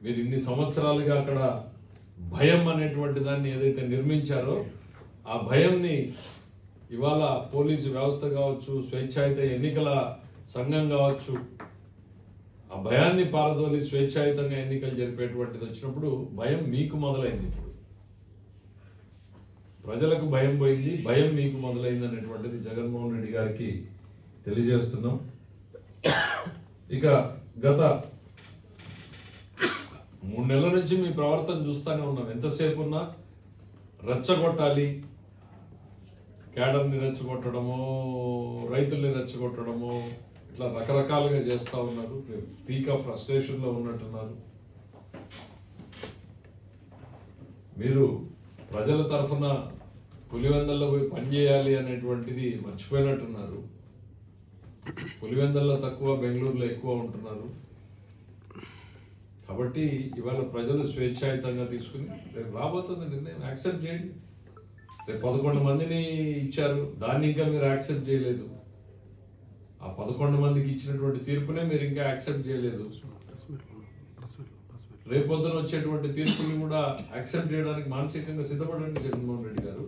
మీరు ఇన్ని సంవత్సరాలుగా అక్కడ భయం అనేటువంటి దాన్ని ఏదైతే నిర్మించారో ఆ భయంని ఇవాళ పోలీసు వ్యవస్థ కావచ్చు, స్వేచ్ఛాయుత ఎన్నికల సంఘం కావచ్చు, ఆ భయాన్ని పారదోలి స్వేచ్ఛాయుతంగా ఎన్నికలు జరిపేటువంటిది వచ్చినప్పుడు భయం మీకు మొదలైంది. ఇప్పుడు ప్రజలకు భయం పోయింది, భయం మీకు మొదలైంది అనేటువంటిది జగన్మోహన్ రెడ్డి గారికి తెలియజేస్తున్నాం. ఇక గత 3 నెలల నుంచి మీ ప్రవర్తన చూస్తూనే ఉన్నాం. ఎంతసేపు ఉన్నా రెచ్చగొట్టాలి, క్యాడర్ని రెచ్చగొట్టడమో, రైతుల్ని రెచ్చగొట్టడమో, ఇట్లా రకరకాలుగా చేస్తూ ఉన్నారు. పీక్ ఆఫ్ ఫ్రస్ట్రేషన్లో ఉన్నట్టున్నారు. మీరు ప్రజల తరఫున పులివెందల్లో పోయి పనిచేయాలి అనేటువంటిది మర్చిపోయినట్టున్నారు. పులివెందల్లో తక్కువ, బెంగళూరులో ఎక్కువ ఉంటున్నారు. కాబట్టి ఇవాళ ప్రజలు స్వేచ్ఛాయుతంగా తీసుకుని రేపు రాబోతుంది నిర్ణయం యాక్సెప్ట్ చేయండి. రేపు 11 మందిని ఇచ్చారు, దాన్ని ఇంకా మీరు యాక్సెప్ట్ చేయలేదు. ఆ 11 మందికి ఇచ్చినటువంటి తీర్పునే మీరు ఇంకా యాక్సెప్ట్ చేయలేదు. రేపొద్దున వచ్చేటువంటి తీర్పుని కూడా యాక్సెప్ట్ చేయడానికి మానసికంగా సిద్ధపడండి జగన్మోహన్ రెడ్డి గారు.